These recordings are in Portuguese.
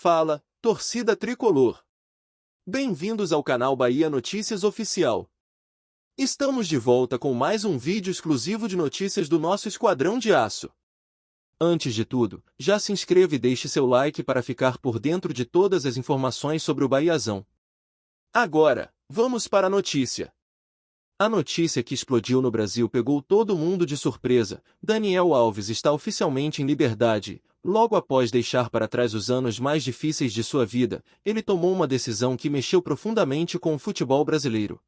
Fala, torcida tricolor! Bem-vindos ao canal Bahia Notícias Oficial. Estamos de volta com mais um vídeo exclusivo de notícias do nosso Esquadrão de Aço. Antes de tudo, já se inscreva e deixe seu like para ficar por dentro de todas as informações sobre o Bahiazão. Agora, vamos para a notícia. A notícia que explodiu no Brasil pegou todo mundo de surpresa. Daniel Alves está oficialmente em liberdade. Logo após deixar para trás os anos mais difíceis de sua vida, ele tomou uma decisão que mexeu profundamente com o futebol brasileiro.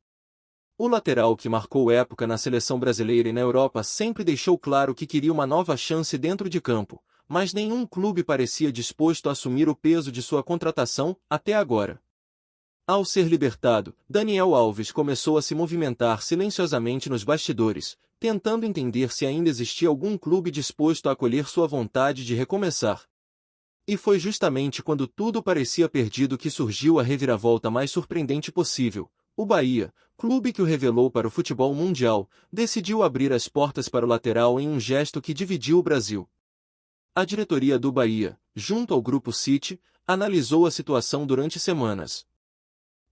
O lateral que marcou época na seleção brasileira e na Europa sempre deixou claro que queria uma nova chance dentro de campo, mas nenhum clube parecia disposto a assumir o peso de sua contratação até agora. Ao ser libertado, Daniel Alves começou a se movimentar silenciosamente nos bastidores, tentando entender se ainda existia algum clube disposto a acolher sua vontade de recomeçar. E foi justamente quando tudo parecia perdido que surgiu a reviravolta mais surpreendente possível. O Bahia, clube que o revelou para o futebol mundial, decidiu abrir as portas para o lateral em um gesto que dividiu o Brasil. A diretoria do Bahia, junto ao Grupo City, analisou a situação durante semanas.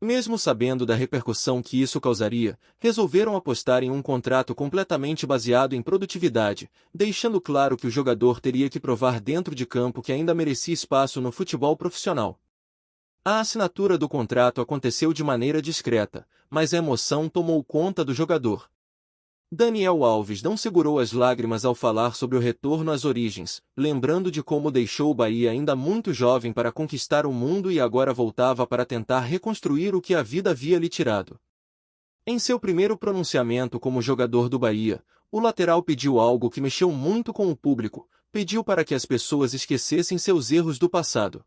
Mesmo sabendo da repercussão que isso causaria, resolveram apostar em um contrato completamente baseado em produtividade, deixando claro que o jogador teria que provar dentro de campo que ainda merecia espaço no futebol profissional. A assinatura do contrato aconteceu de maneira discreta, mas a emoção tomou conta do jogador. Daniel Alves não segurou as lágrimas ao falar sobre o retorno às origens, lembrando de como deixou o Bahia ainda muito jovem para conquistar o mundo e agora voltava para tentar reconstruir o que a vida havia lhe tirado. Em seu primeiro pronunciamento como jogador do Bahia, o lateral pediu algo que mexeu muito com o público, pediu para que as pessoas esquecessem seus erros do passado.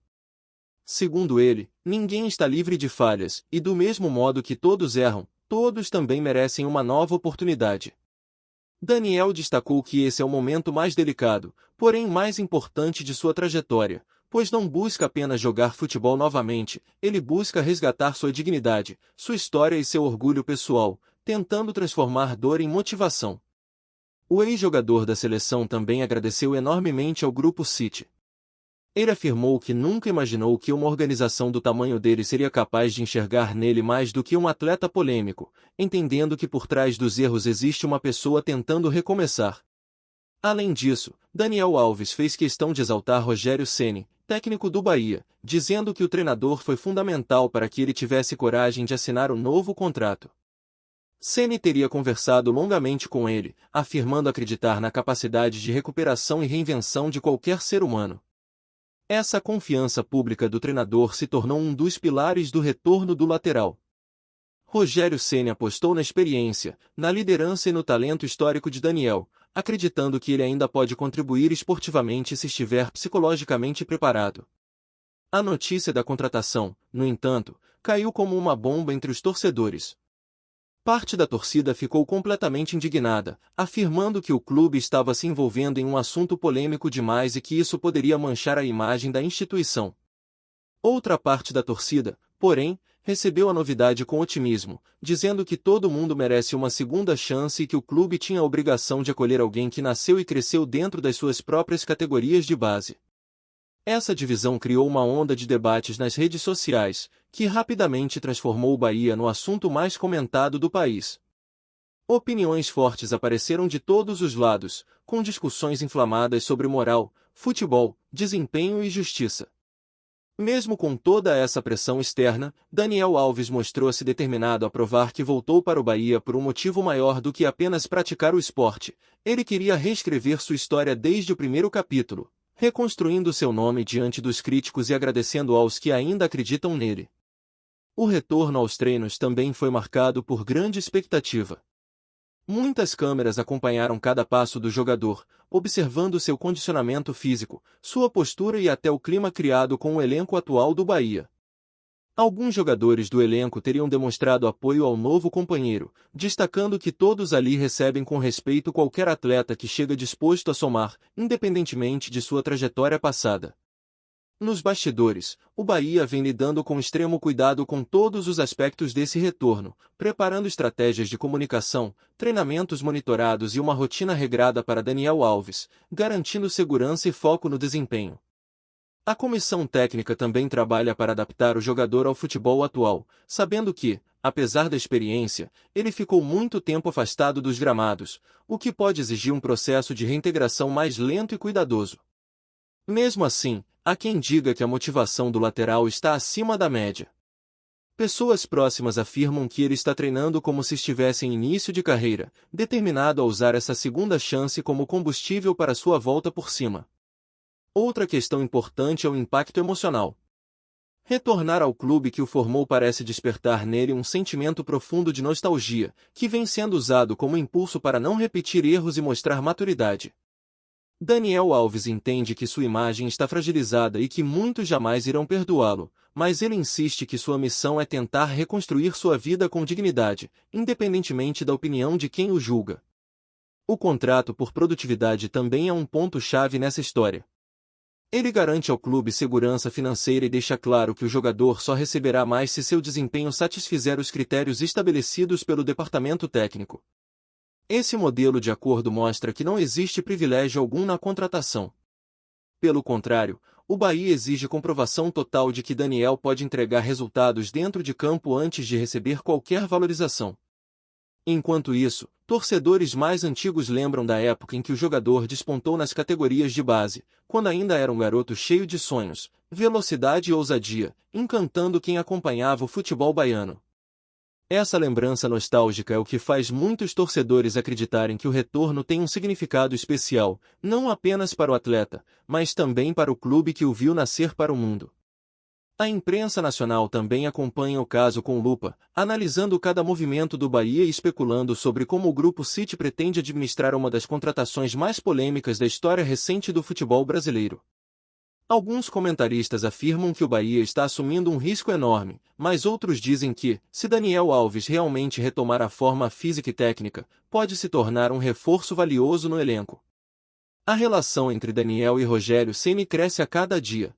Segundo ele, ninguém está livre de falhas, e do mesmo modo que todos erram, todos também merecem uma nova oportunidade. Daniel destacou que esse é o momento mais delicado, porém mais importante de sua trajetória, pois não busca apenas jogar futebol novamente, ele busca resgatar sua dignidade, sua história e seu orgulho pessoal, tentando transformar dor em motivação. O ex-jogador da seleção também agradeceu enormemente ao Grupo City. Ele afirmou que nunca imaginou que uma organização do tamanho dele seria capaz de enxergar nele mais do que um atleta polêmico, entendendo que por trás dos erros existe uma pessoa tentando recomeçar. Além disso, Daniel Alves fez questão de exaltar Rogério Ceni, técnico do Bahia, dizendo que o treinador foi fundamental para que ele tivesse coragem de assinar o novo contrato. Ceni teria conversado longamente com ele, afirmando acreditar na capacidade de recuperação e reinvenção de qualquer ser humano. Essa confiança pública do treinador se tornou um dos pilares do retorno do lateral. Rogério Ceni apostou na experiência, na liderança e no talento histórico de Daniel, acreditando que ele ainda pode contribuir esportivamente se estiver psicologicamente preparado. A notícia da contratação, no entanto, caiu como uma bomba entre os torcedores. Parte da torcida ficou completamente indignada, afirmando que o clube estava se envolvendo em um assunto polêmico demais e que isso poderia manchar a imagem da instituição. Outra parte da torcida, porém, recebeu a novidade com otimismo, dizendo que todo mundo merece uma segunda chance e que o clube tinha a obrigação de acolher alguém que nasceu e cresceu dentro das suas próprias categorias de base. Essa divisão criou uma onda de debates nas redes sociais, que rapidamente transformou o Bahia no assunto mais comentado do país. Opiniões fortes apareceram de todos os lados, com discussões inflamadas sobre moral, futebol, desempenho e justiça. Mesmo com toda essa pressão externa, Daniel Alves mostrou-se determinado a provar que voltou para o Bahia por um motivo maior do que apenas praticar o esporte. Ele queria reescrever sua história desde o primeiro capítulo, reconstruindo seu nome diante dos críticos e agradecendo aos que ainda acreditam nele. O retorno aos treinos também foi marcado por grande expectativa. Muitas câmeras acompanharam cada passo do jogador, observando seu condicionamento físico, sua postura e até o clima criado com o elenco atual do Bahia. Alguns jogadores do elenco teriam demonstrado apoio ao novo companheiro, destacando que todos ali recebem com respeito qualquer atleta que chega disposto a somar, independentemente de sua trajetória passada. Nos bastidores, o Bahia vem lidando com extremo cuidado com todos os aspectos desse retorno, preparando estratégias de comunicação, treinamentos monitorados e uma rotina regrada para Daniel Alves, garantindo segurança e foco no desempenho. A comissão técnica também trabalha para adaptar o jogador ao futebol atual, sabendo que, apesar da experiência, ele ficou muito tempo afastado dos gramados, o que pode exigir um processo de reintegração mais lento e cuidadoso. Mesmo assim, há quem diga que a motivação do lateral está acima da média. Pessoas próximas afirmam que ele está treinando como se estivesse em início de carreira, determinado a usar essa segunda chance como combustível para sua volta por cima. Outra questão importante é o impacto emocional. Retornar ao clube que o formou parece despertar nele um sentimento profundo de nostalgia, que vem sendo usado como impulso para não repetir erros e mostrar maturidade. Daniel Alves entende que sua imagem está fragilizada e que muitos jamais irão perdoá-lo, mas ele insiste que sua missão é tentar reconstruir sua vida com dignidade, independentemente da opinião de quem o julga. O contrato por produtividade também é um ponto-chave nessa história. Ele garante ao clube segurança financeira e deixa claro que o jogador só receberá mais se seu desempenho satisfizer os critérios estabelecidos pelo departamento técnico. Esse modelo de acordo mostra que não existe privilégio algum na contratação. Pelo contrário, o Bahia exige comprovação total de que Daniel pode entregar resultados dentro de campo antes de receber qualquer valorização. Enquanto isso, torcedores mais antigos lembram da época em que o jogador despontou nas categorias de base, quando ainda era um garoto cheio de sonhos, velocidade e ousadia, encantando quem acompanhava o futebol baiano. Essa lembrança nostálgica é o que faz muitos torcedores acreditarem que o retorno tem um significado especial, não apenas para o atleta, mas também para o clube que o viu nascer para o mundo. A imprensa nacional também acompanha o caso com lupa, analisando cada movimento do Bahia e especulando sobre como o Grupo City pretende administrar uma das contratações mais polêmicas da história recente do futebol brasileiro. Alguns comentaristas afirmam que o Bahia está assumindo um risco enorme, mas outros dizem que, se Daniel Alves realmente retomar a forma física e técnica, pode se tornar um reforço valioso no elenco. A relação entre Daniel e Rogério Ceni cresce a cada dia.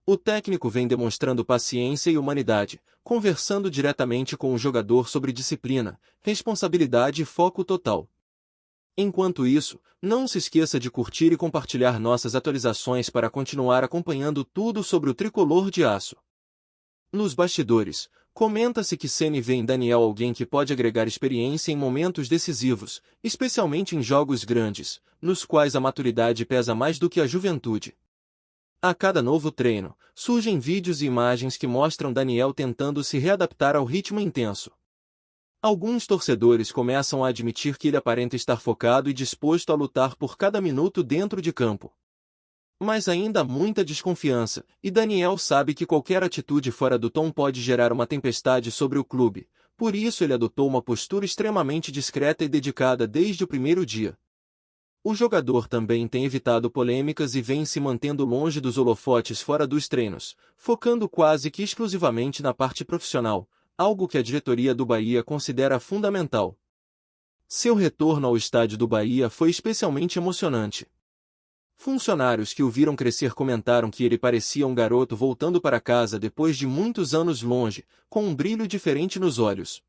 O técnico vem demonstrando paciência e humanidade, conversando diretamente com o jogador sobre disciplina, responsabilidade e foco total. Enquanto isso, não se esqueça de curtir e compartilhar nossas atualizações para continuar acompanhando tudo sobre o tricolor de aço. Nos bastidores, comenta-se que Ceni vê em Daniel alguém que pode agregar experiência em momentos decisivos, especialmente em jogos grandes, nos quais a maturidade pesa mais do que a juventude. A cada novo treino, surgem vídeos e imagens que mostram Daniel tentando se readaptar ao ritmo intenso. Alguns torcedores começam a admitir que ele aparenta estar focado e disposto a lutar por cada minuto dentro de campo. Mas ainda há muita desconfiança, e Daniel sabe que qualquer atitude fora do tom pode gerar uma tempestade sobre o clube, por isso ele adotou uma postura extremamente discreta e dedicada desde o primeiro dia. O jogador também tem evitado polêmicas e vem se mantendo longe dos holofotes fora dos treinos, focando quase que exclusivamente na parte profissional, algo que a diretoria do Bahia considera fundamental. Seu retorno ao estádio do Bahia foi especialmente emocionante. Funcionários que o viram crescer comentaram que ele parecia um garoto voltando para casa depois de muitos anos longe, com um brilho diferente nos olhos.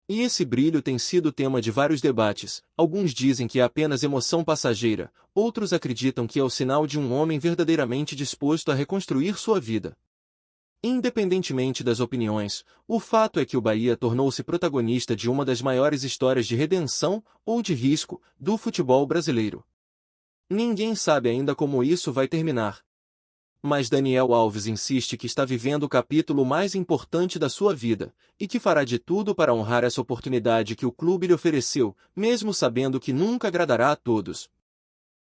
E esse brilho tem sido tema de vários debates, alguns dizem que é apenas emoção passageira, outros acreditam que é o sinal de um homem verdadeiramente disposto a reconstruir sua vida. Independentemente das opiniões, o fato é que o Bahia tornou-se protagonista de uma das maiores histórias de redenção, ou de risco, do futebol brasileiro. Ninguém sabe ainda como isso vai terminar. Mas Daniel Alves insiste que está vivendo o capítulo mais importante da sua vida, e que fará de tudo para honrar essa oportunidade que o clube lhe ofereceu, mesmo sabendo que nunca agradará a todos.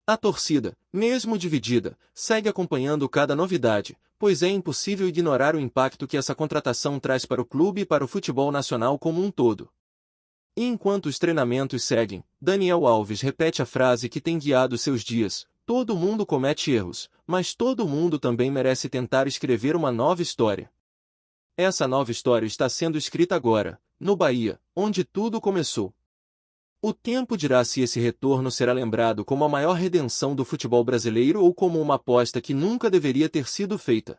A torcida, mesmo dividida, segue acompanhando cada novidade, pois é impossível ignorar o impacto que essa contratação traz para o clube e para o futebol nacional como um todo. E enquanto os treinamentos seguem, Daniel Alves repete a frase que tem guiado seus dias: todo mundo comete erros, mas todo mundo também merece tentar escrever uma nova história. Essa nova história está sendo escrita agora, no Bahia, onde tudo começou. O tempo dirá se esse retorno será lembrado como a maior redenção do futebol brasileiro ou como uma aposta que nunca deveria ter sido feita.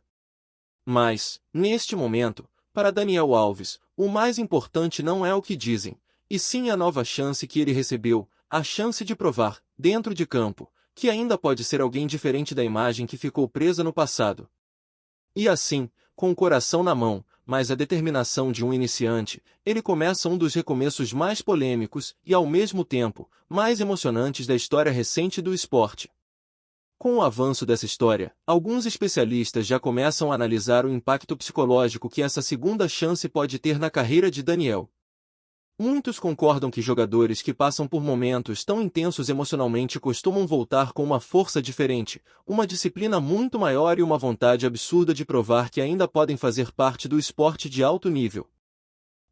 Mas, neste momento, para Daniel Alves, o mais importante não é o que dizem, e sim a nova chance que ele recebeu, a chance de provar, dentro de campo, que ainda pode ser alguém diferente da imagem que ficou presa no passado. E assim, com o coração na mão, mas a determinação de um iniciante, ele começa um dos recomeços mais polêmicos e, ao mesmo tempo, mais emocionantes da história recente do esporte. Com o avanço dessa história, alguns especialistas já começam a analisar o impacto psicológico que essa segunda chance pode ter na carreira de Daniel. Muitos concordam que jogadores que passam por momentos tão intensos emocionalmente costumam voltar com uma força diferente, uma disciplina muito maior e uma vontade absurda de provar que ainda podem fazer parte do esporte de alto nível.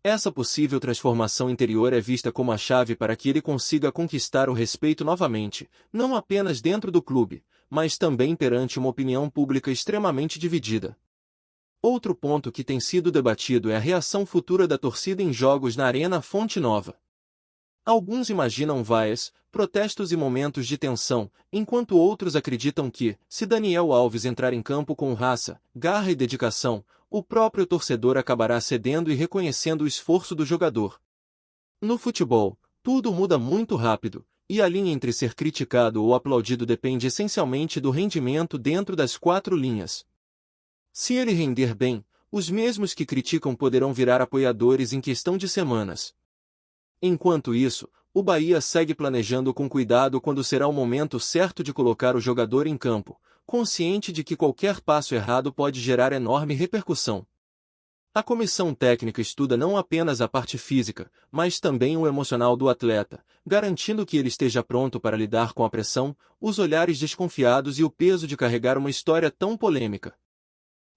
Essa possível transformação interior é vista como a chave para que ele consiga conquistar o respeito novamente, não apenas dentro do clube, mas também perante uma opinião pública extremamente dividida. Outro ponto que tem sido debatido é a reação futura da torcida em jogos na Arena Fonte Nova. Alguns imaginam vaias, protestos e momentos de tensão, enquanto outros acreditam que, se Daniel Alves entrar em campo com raça, garra e dedicação, o próprio torcedor acabará cedendo e reconhecendo o esforço do jogador. No futebol, tudo muda muito rápido, e a linha entre ser criticado ou aplaudido depende essencialmente do rendimento dentro das quatro linhas. Se ele render bem, os mesmos que criticam poderão virar apoiadores em questão de semanas. Enquanto isso, o Bahia segue planejando com cuidado quando será o momento certo de colocar o jogador em campo, consciente de que qualquer passo errado pode gerar enorme repercussão. A comissão técnica estuda não apenas a parte física, mas também o emocional do atleta, garantindo que ele esteja pronto para lidar com a pressão, os olhares desconfiados e o peso de carregar uma história tão polêmica.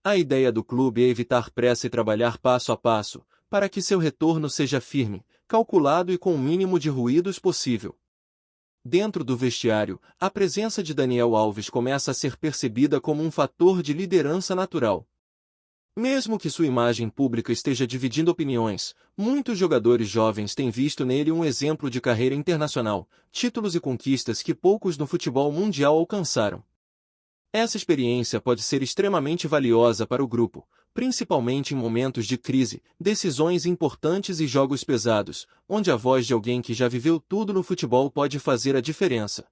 A ideia do clube é evitar pressa e trabalhar passo a passo, para que seu retorno seja firme, calculado e com o mínimo de ruídos possível. Dentro do vestiário, a presença de Daniel Alves começa a ser percebida como um fator de liderança natural. Mesmo que sua imagem pública esteja dividindo opiniões, muitos jogadores jovens têm visto nele um exemplo de carreira internacional, títulos e conquistas que poucos no futebol mundial alcançaram. Essa experiência pode ser extremamente valiosa para o grupo, principalmente em momentos de crise, decisões importantes e jogos pesados, onde a voz de alguém que já viveu tudo no futebol pode fazer a diferença.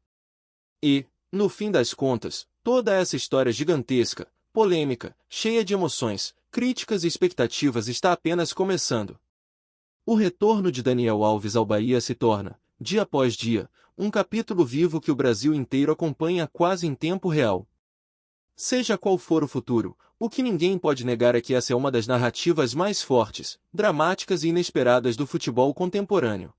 E, no fim das contas, toda essa história gigantesca, polêmica, cheia de emoções, críticas e expectativas está apenas começando. O retorno de Daniel Alves ao Bahia se torna, dia após dia, um capítulo vivo que o Brasil inteiro acompanha quase em tempo real. Seja qual for o futuro, o que ninguém pode negar é que essa é uma das narrativas mais fortes, dramáticas e inesperadas do futebol contemporâneo.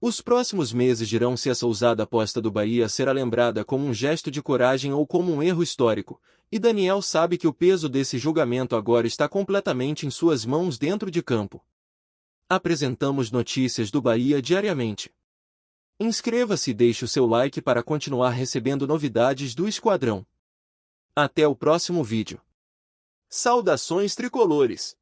Os próximos meses dirão se essa ousada aposta do Bahia será lembrada como um gesto de coragem ou como um erro histórico, e Daniel sabe que o peso desse julgamento agora está completamente em suas mãos dentro de campo. Apresentamos notícias do Bahia diariamente. Inscreva-se e deixe o seu like para continuar recebendo novidades do Esquadrão. Até o próximo vídeo. Saudações tricolores!